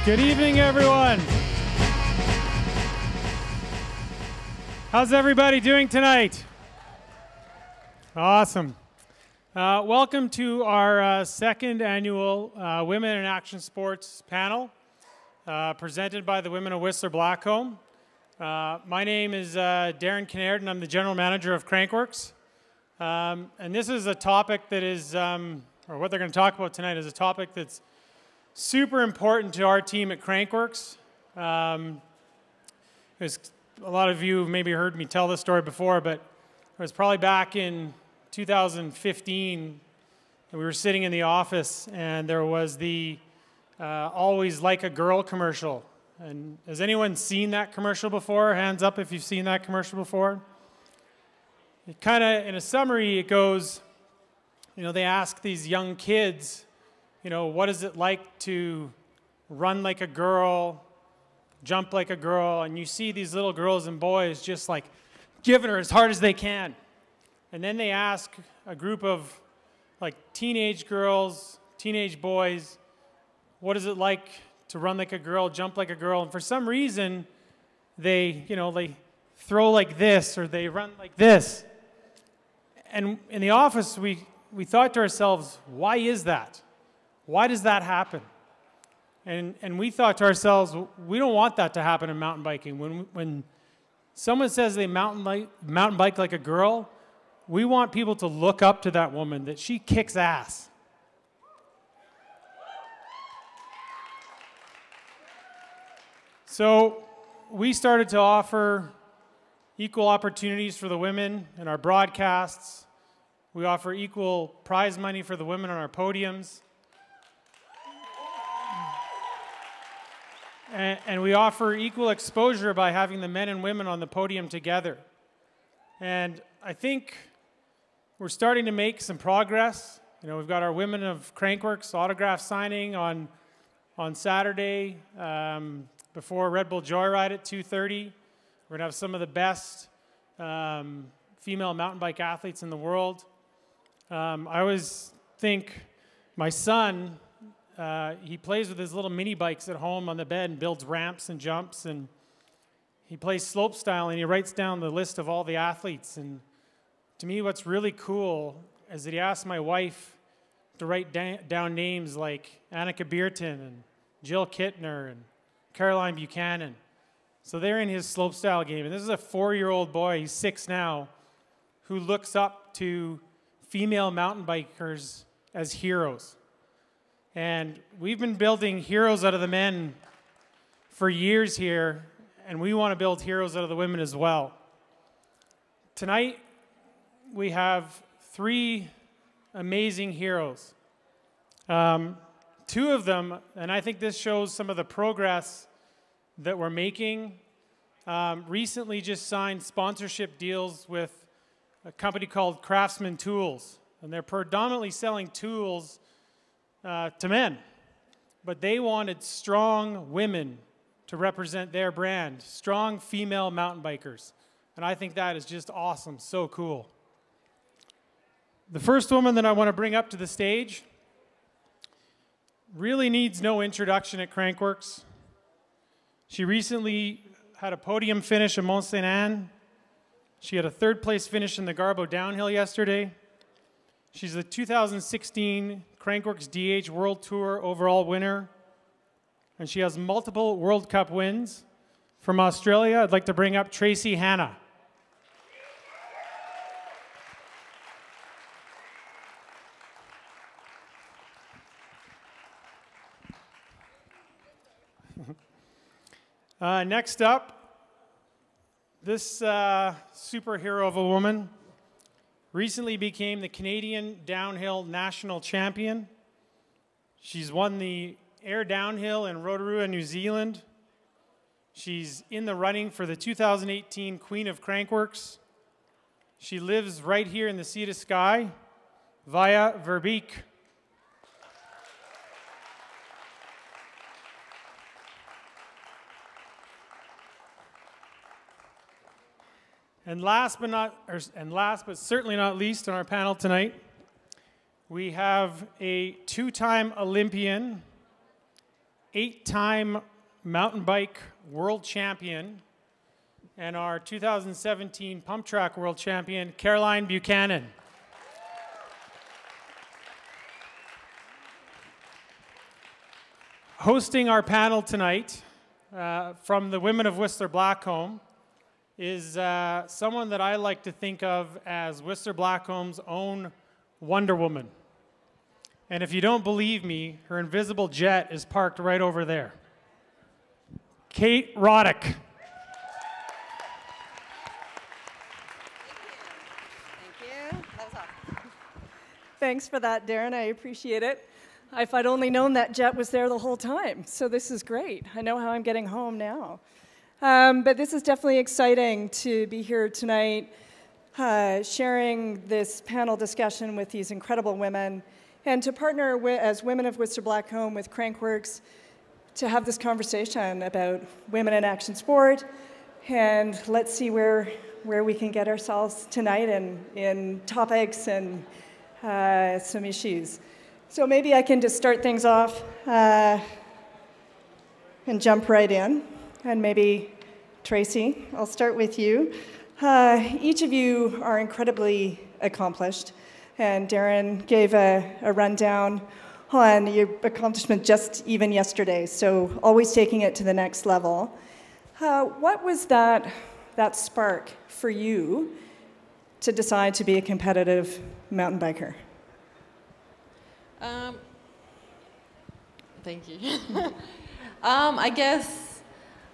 Good evening, everyone. How's everybody doing tonight? Awesome. Welcome to our second annual Women in Action Sports panel, presented by the Women of Whistler Blackcomb. My name is Darren Kinnaird, and I'm the General Manager of Crankworx. And this is a topic that is, or what they're going to talk about tonight is a topic that's super important to our team at Crankworx. There's a lot of you have maybe heard me tell this story before, but it was probably back in 2015, and we were sitting in the office, and there was the Always Like a Girl commercial. And has anyone seen that commercial before? Hands up if you've seen that commercial before. It kind of, in a summary, it goes, you know, they ask these young kids, you know, what is it like to run like a girl, jump like a girl, and you see these little girls and boys just like giving her as hard as they can. And then they ask a group of like teenage girls, teenage boys, what is it like to run like a girl, jump like a girl? And for some reason, they, you know, they throw like this or they run like this. And in the office, we thought to ourselves, why is that? Why does that happen? And we thought to ourselves, we don't want that to happen in mountain biking. When someone says they mountain bike like a girl, we want people to look up to that woman, that she kicks ass. So we started to offer equal opportunities for the women in our broadcasts. We offer equal prize money for the women on our podiums. And we offer equal exposure by having the men and women on the podium together. And I think we're starting to make some progress. You know, we've got our Women of Crankworx autograph signing on Saturday before Red Bull Joyride at 2:30. We're going to have some of the best female mountain bike athletes in the world. I always think my son, he plays with his little mini bikes at home on the bed and builds ramps and jumps, and he plays slopestyle, and he writes down the list of all the athletes. And to me, what's really cool is that he asked my wife to write down names like Annika Beerton and Jill Kittner and Caroline Buchanan. So they're in his slopestyle game. And this is a 4-year-old boy, he's 6 now, who looks up to female mountain bikers as heroes. And we've been building heroes out of the men for years here, and we want to build heroes out of the women as well. Tonight, we have 3 amazing heroes. 2 of them, and I think this shows some of the progress that we're making, recently just signed sponsorship deals with a company called Craftsman Tools. And they're predominantly selling tools to men, but they wanted strong women to represent their brand, strong female mountain bikers. And I think that is just awesome, so cool. The first woman that I want to bring up to the stage really needs no introduction at Crankworx. She recently had a podium finish at Mont Saint Anne. She had a 3rd place finish in the Garbo Downhill yesterday. She's the 2016 Crankworx DH World Tour overall winner, and she has multiple World Cup wins. From Australia, I'd like to bring up Tracey Hanna. Next up, this superhero of a woman recently became the Canadian Downhill National Champion. She's won the Air Downhill in Rotorua, New Zealand. She's in the running for the 2018 Queen of Crankworx. She lives right here in the Sea to Sky, Vaea Verbeeck. And last but certainly not least on our panel tonight, we have a 2-time Olympian, 8-time mountain bike world champion and our 2017 pump track world champion, Caroline Buchanan. Hosting our panel tonight from the Women of Whistler Blackcomb is someone that I like to think of as Whistler Blackcomb's own Wonder Woman. And if you don't believe me, her invisible jet is parked right over there. Kate Roddick. Thank you. That was awesome. Thanks for that, Darren. I appreciate it. If I'd only known that jet was there the whole time. So this is great. I know how I'm getting home now. But this is definitely exciting to be here tonight, sharing this panel discussion with these incredible women, and to partner as Women of Whistler Blackcomb with Crankworx to have this conversation about women in action sport. And let's see where we can get ourselves tonight in topics and some issues. So maybe I can just start things off and jump right in. And maybe, Tracey, I'll start with you. Each of you are incredibly accomplished. And Darren gave a rundown on your accomplishment just even yesterday. So always taking it to the next level. What was that spark for you to decide to be a competitive mountain biker? Thank you. I guess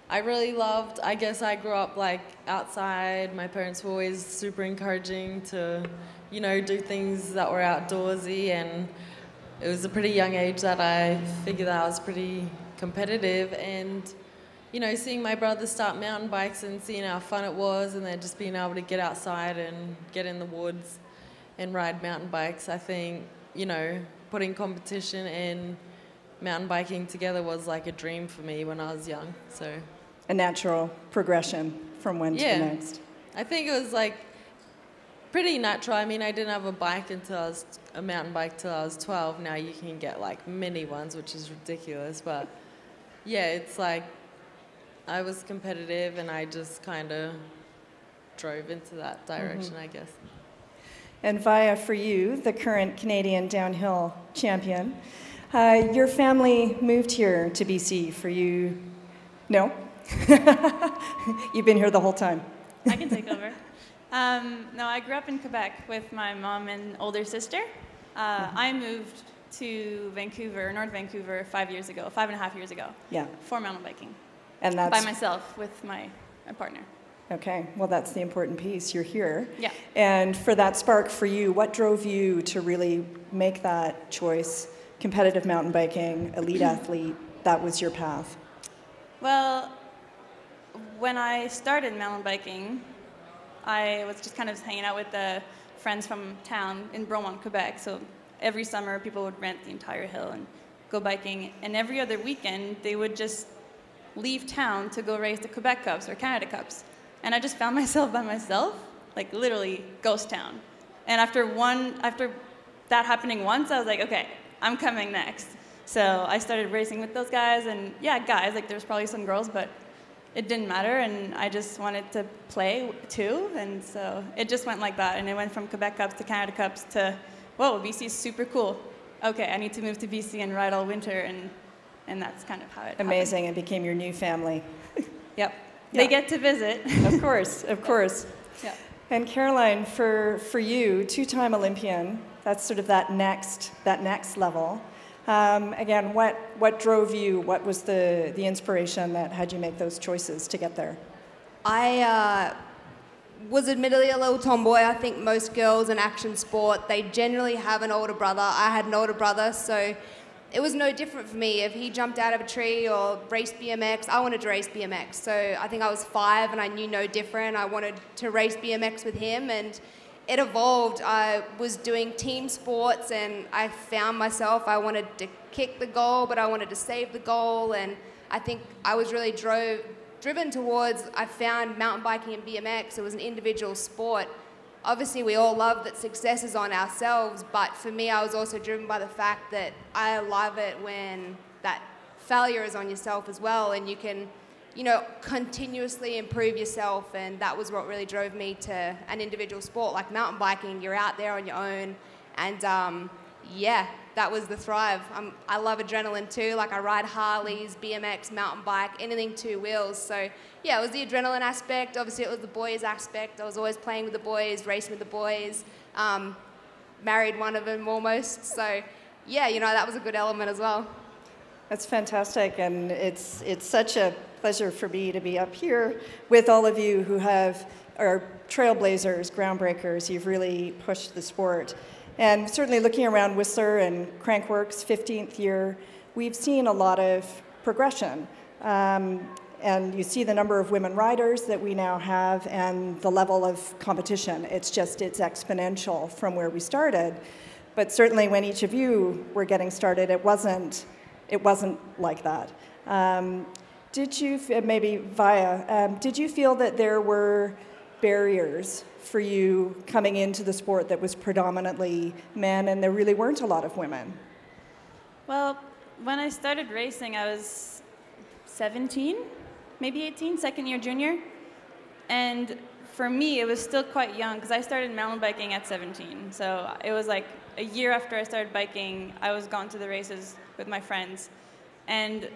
I really loved, I grew up like outside. My parents were always super encouraging to, you know, do things that were outdoorsy, and it was a pretty young age that I figured that I was pretty competitive. And, you know, seeing my brother start mountain bikes and seeing how fun it was, and then just being able to get outside and get in the woods and ride mountain bikes, I think, you know, putting competition and mountain biking together was like a dream for me when I was young. So a natural progression from one to the next. I think it was like pretty natural. I mean, I didn't have a mountain bike till I was 12. Now you can get like mini ones, which is ridiculous. But yeah, it's like I was competitive and I just kind of drove into that direction, I guess. And Vaea, for you, the current Canadian downhill champion, your family moved here to BC for you. No? You've been here the whole time. I can take over. No, I grew up in Quebec with my mom and older sister. I moved to Vancouver, North Vancouver, 5.5 years ago. Yeah. For mountain biking. And that's by myself with my partner. Okay, well, that's the important piece. You're here. Yeah. And for that spark for you, what drove you to really make that choice? Competitive mountain biking, elite athlete, that was your path. Well, when I started mountain biking, I was just kind of hanging out with the friends from town in Bromont, Quebec. So every summer, people would rent the entire hill and go biking. And every other weekend, they would just leave town to go race the Quebec Cups or Canada Cups. And I just found myself by myself, like literally ghost town. And after that happening once, I was like, okay, I'm coming next. So I started racing with those guys, and yeah, guys, like there was probably some girls, but it didn't matter, and I just wanted to play too, and so it just went like that, and it went from Quebec Cups to Canada Cups to, whoa, BC's super cool. Okay, I need to move to BC and ride all winter, and that's kind of how it Amazing, happened. It became your new family. Yep. They get to visit. Of course, of course. Yeah. And Caroline, for you, two-time Olympian, that's sort of that next level. Again, what drove you? What was the inspiration that had you make those choices to get there? I was admittedly a little tomboy. I think most girls in action sport, they generally have an older brother. I had an older brother, so it was no different for me. If he jumped out of a tree or raced BMX, I wanted to race BMX. So I think I was 5 and I knew no different. I wanted to race BMX with him, and it evolved. I was doing team sports and I found myself, I wanted to kick the goal, but I wanted to save the goal, and I think I was really driven towards, I found mountain biking and BMX. It was an individual sport. Obviously, we all love that success is on ourselves, but for me, I was also driven by the fact that I love it when that failure is on yourself as well, and you can, you know, continuously improve yourself. And that was what really drove me to an individual sport like mountain biking. You're out there on your own, and yeah, that was the thrive. I love adrenaline too. Like, I ride Harleys, BMX, mountain bike, anything 2 wheels. So yeah, it was the adrenaline aspect. Obviously, it was the boys aspect. I was always playing with the boys, racing with the boys. Married one of them almost. So yeah, you know, that was a good element as well. That's fantastic, and it's such a pleasure for me to be up here with all of you who are Trailblazers, Groundbreakers. You've really pushed the sport. And certainly looking around Whistler and Crankworx, 15th year, we've seen a lot of progression. And you see the number of women riders that we now have and the level of competition. It's exponential from where we started. But certainly when each of you were getting started, it wasn't like that. Did you, maybe Vaea, did you feel that there were barriers for you coming into the sport that was predominantly men and there really weren't a lot of women? Well, when I started racing, I was 17, maybe 18, second year junior. And for me, it was still quite young because I started mountain biking at 17. So it was like a year after I started biking, I was gone to the races with my friends. And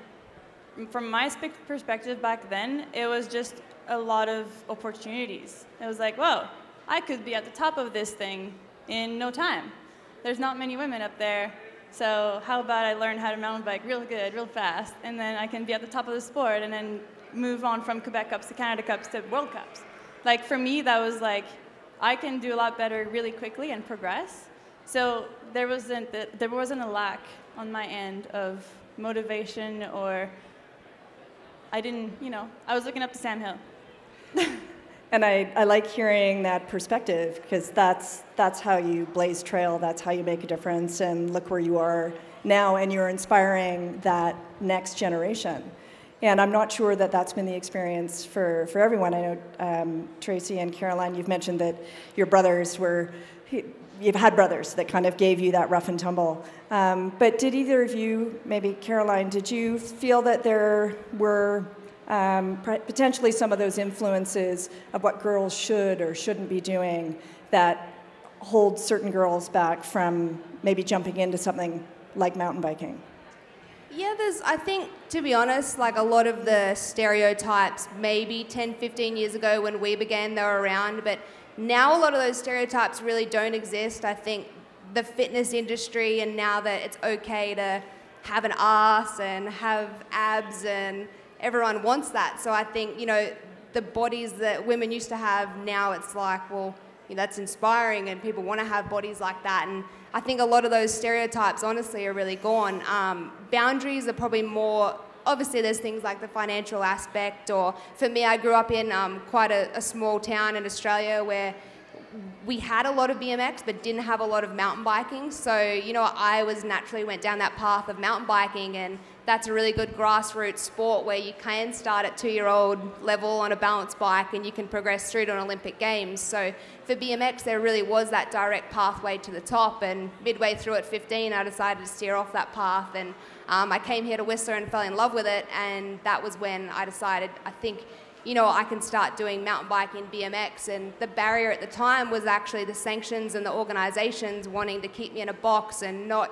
from my perspective back then, it was just a lot of opportunities. It was like, whoa, I could be at the top of this thing in no time. There's not many women up there, so how about I learn how to mountain bike real good, real fast, and then I can be at the top of the sport and then move on from Quebec Cups to Canada Cups to World Cups. Like, for me, that was like, I can do a lot better really quickly and progress. So there wasn't a lack on my end of motivation, or I didn't, you know, I was looking up to Sam Hill. And I like hearing that perspective, because that's how you blaze trail, that's how you make a difference, and look where you are now, and you're inspiring that next generation. And I'm not sure that that's been the experience for everyone. I know, Tracey and Caroline, you've mentioned that your brothers you've had brothers that kind of gave you that rough and tumble. But did either of you, maybe Caroline, did you feel that there were potentially some of those influences of what girls should or shouldn't be doing that hold certain girls back from maybe jumping into something like mountain biking? Yeah, I think, to be honest, like, a lot of the stereotypes maybe 10, 15 years ago when we began, they were around, but now a lot of those stereotypes really don't exist. I think the fitness industry, and now that it's okay to have an ass and have abs, and everyone wants that. So I think, you know, the bodies that women used to have, now it's like, well, you know, that's inspiring and people want to have bodies like that. And I think a lot of those stereotypes, honestly, are really gone. Boundaries are probably more, obviously there's things like the financial aspect, or for me, I grew up in quite a small town in Australia where we had a lot of BMX but didn't have a lot of mountain biking. So, you know, I naturally went down that path of mountain biking, and that's a really good grassroots sport where you can start at 2-year-old level on a balance bike and you can progress through to an Olympic Games. So for BMX, there really was that direct pathway to the top, and midway through at 15, I decided to steer off that path, and I came here to Whistler and fell in love with it, and that was when I decided, I think, you know, I can start doing mountain biking, BMX, and the barrier at the time was actually the sanctions and the organisations wanting to keep me in a box and not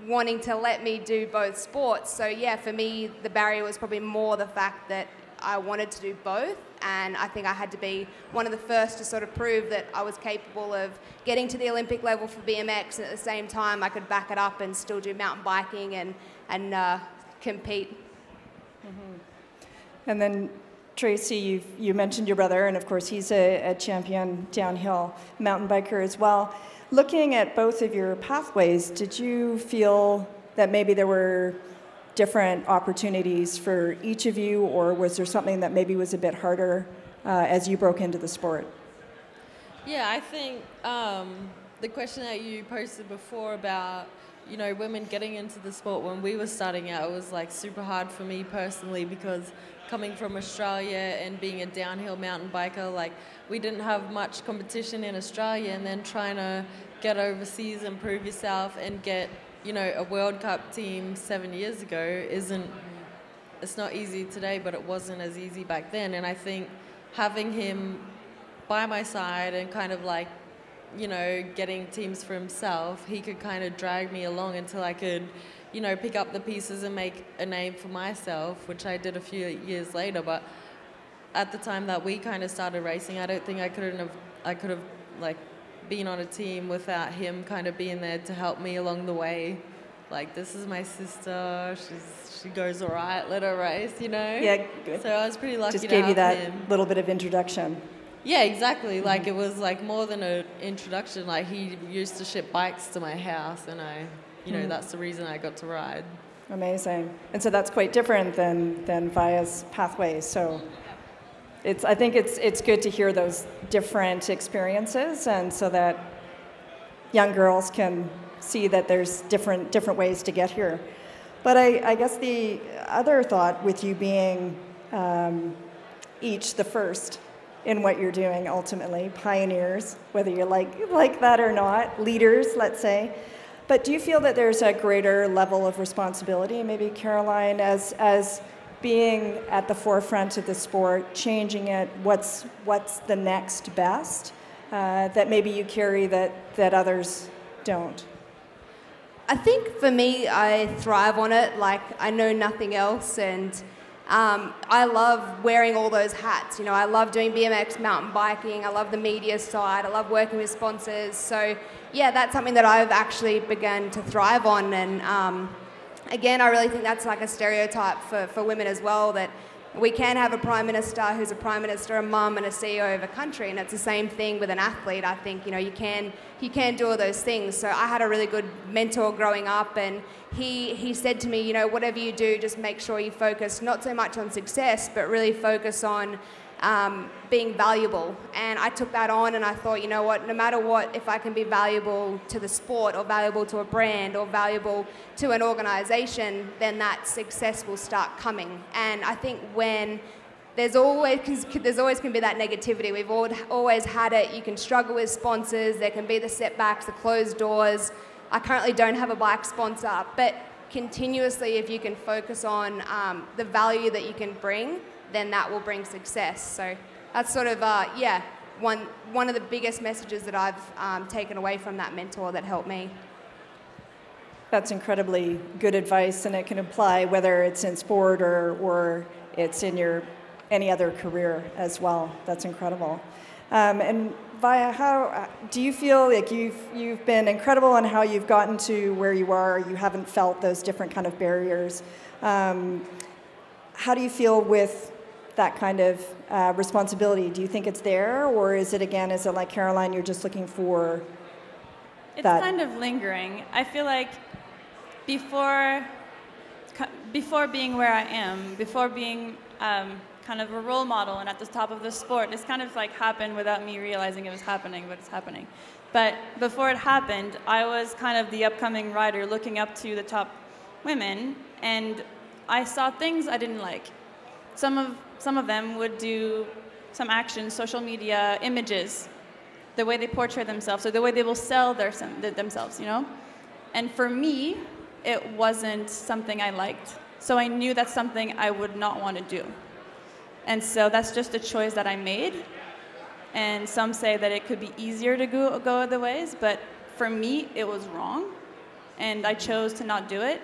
wanting to let me do both sports. So yeah, for me, the barrier was probably more the fact that I wanted to do both, and I think I had to be one of the first to sort of prove that I was capable of getting to the Olympic level for BMX, and at the same time I could back it up and still do mountain biking and compete. Mm-hmm. And then Tracey, you mentioned your brother, and of course he's a champion downhill mountain biker as well. Looking at both of your pathways, did you feel that maybe there were different opportunities for each of you, or was there something that maybe was a bit harder as you broke into the sport? Yeah, I think the question that you posted before about, you know, women getting into the sport when we were starting out, it was like super hard for me personally, because coming from Australia and being a downhill mountain biker, like, we didn't have much competition in Australia, and then trying to get overseas and prove yourself and get you know, a World Cup team 7 years ago it's not easy today, but it wasn't as easy back then. And I think having him by my side and kind of like, you know, getting teams for himself, he could kind of drag me along until I could, you know, pick up the pieces and make a name for myself, which I did a few years later. But at the time that we kind of started racing, I don't think I could have like been on a team without him kind of being there to help me along the way. Like, this is my sister, she goes all right, let her race, you know? Yeah, good. So I was pretty lucky Just to have gave you that him. little bit of introduction. Yeah, exactly. Like, it was like more than an introduction. Like, he used to ship bikes to my house, and you know, that's the reason I got to ride. Amazing. And so that's quite different than Vaea's pathway. So I think it's good to hear those different experiences, and so that young girls can see that there's different ways to get here. But I guess the other thought with you being each the first in what you're doing, ultimately, pioneers, whether you like that or not, leaders, let's say. But do you feel that there's a greater level of responsibility, maybe Caroline, as being at the forefront of the sport, changing it, what's the next best, that maybe you carry that others don't? I think for me, I thrive on it. Like, I know nothing else, and I love wearing all those hats. You know, I love doing BMX, mountain biking. I love the media side. I love working with sponsors. So, yeah, that's something that I've actually begun to thrive on. And again, I really think that's like a stereotype for women as well, that we can have a prime minister who's a prime minister, a mum, and a CEO of a country, and it's the same thing with an athlete. I think, you know, you can do all those things. So I had a really good mentor growing up, and he said to me, you know, whatever you do, just make sure you focus not so much on success, but really focus on being valuable. And I took that on, and I thought, you know what, no matter what, if I can be valuable to the sport, or valuable to a brand, or valuable to an organization, then that success will start coming. And I think when there's always can be that negativity. We've always had it. You can struggle with sponsors. There can be the setbacks, the closed doors. I currently don't have a bike sponsor, but continuously, if you can focus on the value that you can bring, then that will bring success. So that's sort of, one of the biggest messages that I've taken away from that mentor that helped me. That's incredibly good advice, and it can apply whether it's in sport or it's in any other career as well. That's incredible. And Vaea, how do you feel like you've been incredible on how you've gotten to where you are? You haven't felt those different kind of barriers. How do you feel with that kind of responsibility? Do you think it's there, or is it like Caroline, you're just looking for that? It's kind of lingering. I feel like before being where I am, before being kind of a role model and at the top of the sport, it's kind of like happened without me realizing it was happening, but it's happening. But before it happened, I was kind of the upcoming rider looking up to the top women, and I saw things I didn't like. Some of them would do some actions, social media, images, the way they portray themselves, or the way they will sell themselves, you know? And for me, it wasn't something I liked. So I knew that's something I would not want to do. And so that's just a choice that I made. And some say that it could be easier to go other ways, but for me, it was wrong. And I chose to not do it.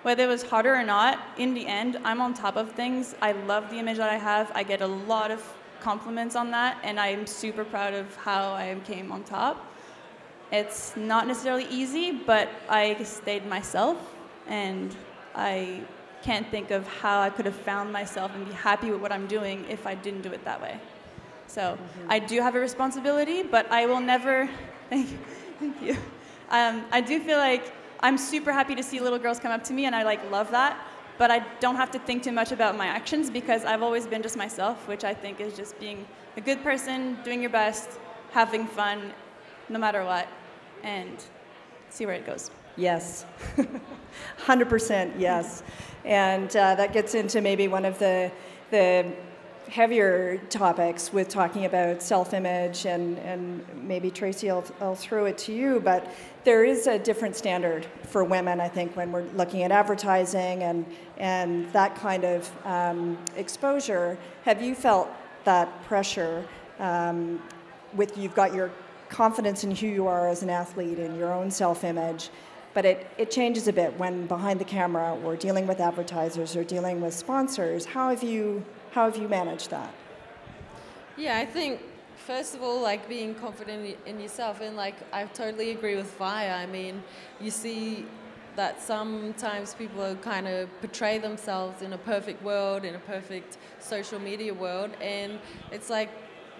Whether it was harder or not, in the end, I'm on top of things. I love the image that I have. I get a lot of compliments on that, and I'm super proud of how I came on top. It's not necessarily easy, but I stayed myself, and I can't think of how I could have found myself and be happy with what I'm doing if I didn't do it that way. So I do have a responsibility, but I will never, thank you. I do feel like I'm super happy to see little girls come up to me, and I love that, but I don't have to think too much about my actions because I've always been just myself, which I think is just being a good person, doing your best, having fun, no matter what, and see where it goes. Yes, 100% yes. And that gets into maybe one of the heavier topics with talking about self-image, and maybe Tracey, I'll throw it to you, but there is a different standard for women, I think, when we're looking at advertising and that kind of exposure. Have you felt that pressure you've got your confidence in who you are as an athlete and your own self-image, but it changes a bit when behind the camera we're dealing with advertisers or dealing with sponsors. How have you managed that? Yeah, I think first of all, like being confident in yourself, and like I totally agree with Vaea. I mean, you see that sometimes people kind of portray themselves in a perfect world, in a perfect social media world, and it's like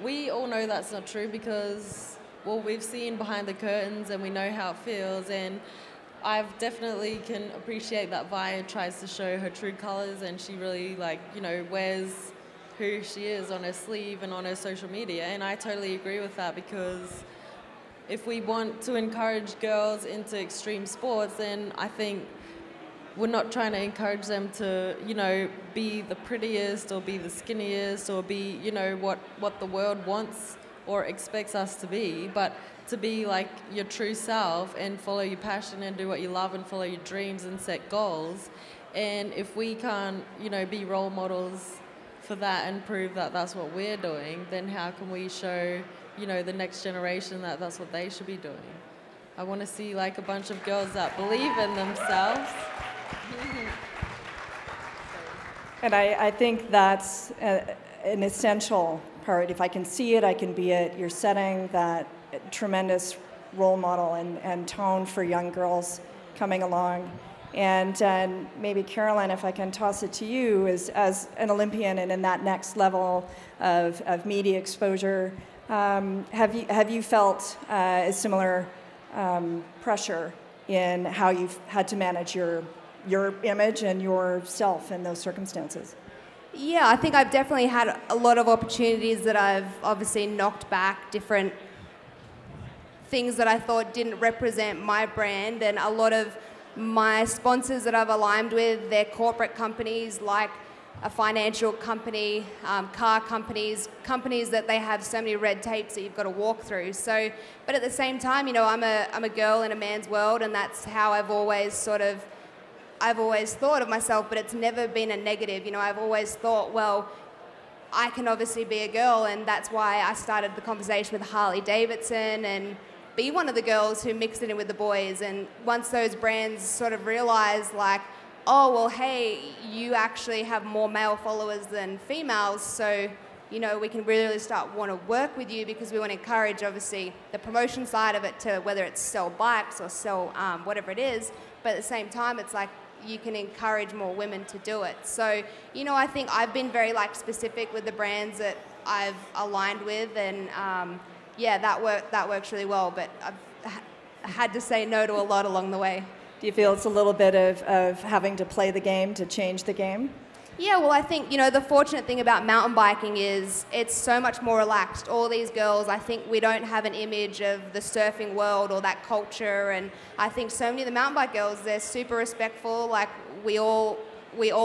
we all know that's not true because, well, we've seen behind the curtains and we know how it feels, and I've definitely can appreciate that Vaea tries to show her true colors, and she really, like, you know, wears who she is on her sleeve and on her social media, and I totally agree with that, because if we want to encourage girls into extreme sports, then I think we're not trying to encourage them to, you know, be the prettiest or be the skinniest or be, you know, what the world wants or expects us to be, but to be like your true self and follow your passion and do what you love and follow your dreams and set goals. And if we can't, you know, be role models for that and prove that that's what we're doing, then how can we show, you know, the next generation that that's what they should be doing? I want to see like a bunch of girls that believe in themselves. And I think that's an essential part. If I can see it, I can be it. You're setting that tremendous role model and tone for young girls coming along. And maybe Caroline, if I can toss it to you, as an Olympian and in that next level of media exposure, have you felt a similar pressure in how you've had to manage your image and yourself in those circumstances? Yeah, I think I've definitely had a lot of opportunities that I've obviously knocked back, different things that I thought didn't represent my brand, and a lot of my sponsors that I've aligned with, they're corporate companies like a financial company, car companies that they have so many red tapes that you've got to walk through. So, but at the same time, you know, I'm a girl in a man's world, and that's how I've always thought of myself, but it's never been a negative. You know, I've always thought, well, I can obviously be a girl, and that's why I started the conversation with Harley Davidson and be one of the girls who mixed it in with the boys. And once those brands sort of realized, like, oh, well, hey, you actually have more male followers than females, so, you know, we can really start want to work with you, because we want to encourage, obviously, the promotion side of it, to whether it's sell bikes or sell whatever it is, but at the same time, it's like you can encourage more women to do it. So, you know, I think I've been very, like, specific with the brands that I've aligned with, and yeah, that works really well, but I've had to say no to a lot along the way. Do you feel it's a little bit of having to play the game to change the game? Yeah, well, I think, you know, the fortunate thing about mountain biking is it's so much more relaxed. All these girls, I think we don't have an image of the surfing world or that culture, and I think so many of the mountain bike girls, they're super respectful. Like, we all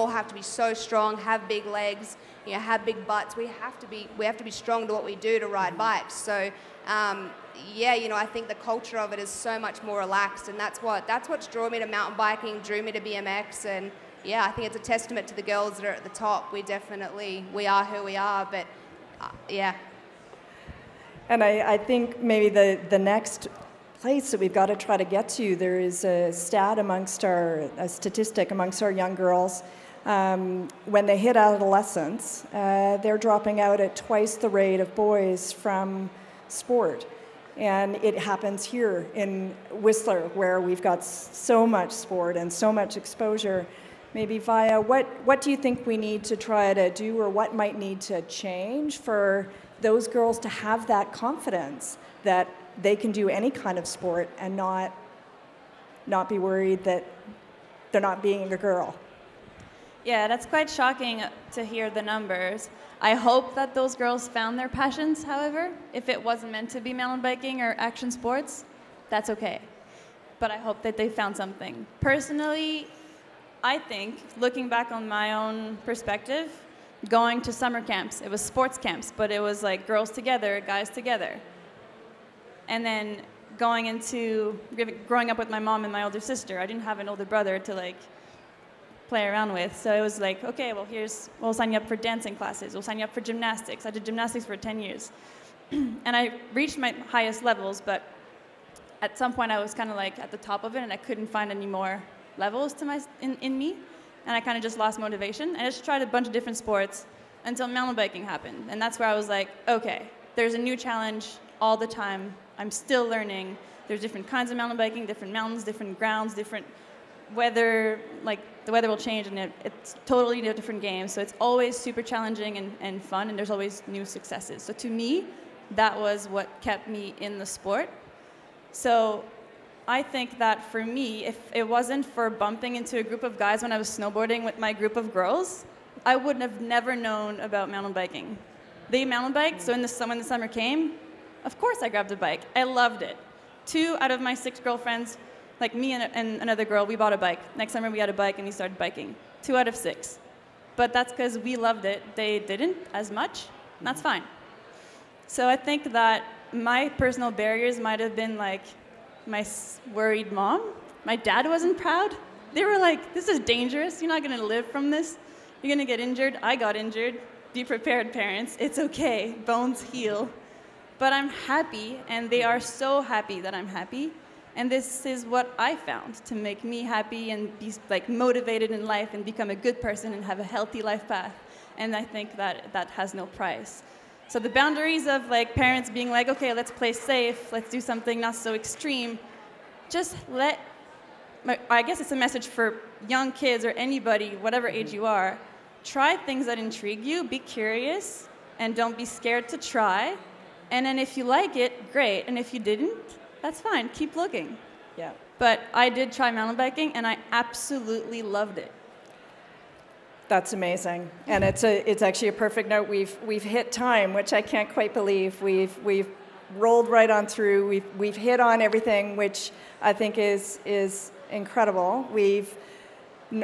have to be so strong, have big legs, you know, have big butts. We have to be strong to what we do to ride bikes. So, yeah, you know, I think the culture of it is so much more relaxed, and that's what's drawn me to mountain biking, drew me to BMX, and yeah, I think it's a testament to the girls that are at the top. We are who we are, but yeah. And I think maybe the next place that we've got to try to get to, there is a statistic amongst our young girls. When they hit adolescence, they're dropping out at twice the rate of boys from sport. And it happens here in Whistler, where we've got so much sport and so much exposure. Maybe Vaea, what do you think we need to try to do, or what might need to change for those girls to have that confidence that they can do any kind of sport and not be worried that they're not being a girl? Yeah, that's quite shocking to hear the numbers. I hope that those girls found their passions, however. If it wasn't meant to be mountain biking or action sports, that's okay. But I hope that they found something. Personally, I think, looking back on my own perspective, going to summer camps. It was sports camps, but it was like girls together, guys together. And then growing up with my mom and my older sister. I didn't have an older brother to like play around with. So it was like, okay, well, we'll sign you up for dancing classes. We'll sign you up for gymnastics. I did gymnastics for 10 years. And I reached my highest levels, but at some point I was kind of like at the top of it, and I couldn't find any more levels to in me. And I kind of just lost motivation. I just tried a bunch of different sports until mountain biking happened. And that's where I was like, okay, there's a new challenge all the time. I'm still learning. There's different kinds of mountain biking, different mountains, different grounds, different weather. Like, the weather will change, and it's totally a different game. So it's always super challenging and fun, and there's always new successes. So to me, that was what kept me in the sport. So I think that for me, if it wasn't for bumping into a group of guys when I was snowboarding with my group of girls, I would have never known about mountain biking. They mountain biked, so when the summer came, of course I grabbed a bike. I loved it. 2 out of my 6 girlfriends, like me and another girl, we bought a bike. Next summer we had a bike and we started biking. 2 out of 6. But that's because we loved it. They didn't as much, and that's fine. So I think that my personal barriers might have been like my worried mom. My dad wasn't proud. They were like, this is dangerous. You're not going to live from this. You're going to get injured. I got injured. Be prepared, parents. It's okay. Bones heal. But I'm happy, and they are so happy that I'm happy. And this is what I found to make me happy and be like motivated in life and become a good person and have a healthy life path. And I think that that has no price. So the boundaries of like parents being like, okay, let's play safe, let's do something not so extreme, just I guess it's a message for young kids or anybody, whatever age you are, try things that intrigue you, be curious, and don't be scared to try. And then if you like it, great. And if you didn't, that's fine, keep looking. Yeah. But I did try mountain biking, and I absolutely loved it. That's amazing, and it's actually a perfect note. We've hit time, which I can't quite believe. We've rolled right on through. We've hit on everything, which I think is incredible. We've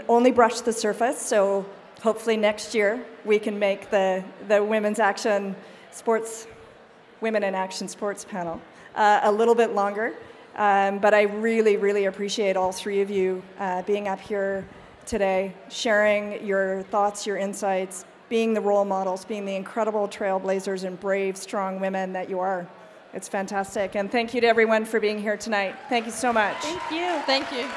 only brushed the surface, so hopefully next year we can make the Women in Action Sports panel a little bit longer. But I really, really appreciate all 3 of you being up here today, sharing your thoughts, your insights, being the role models, being the incredible trailblazers and brave, strong women that you are. It's fantastic. And thank you to everyone for being here tonight. Thank you so much. Thank you. Thank you.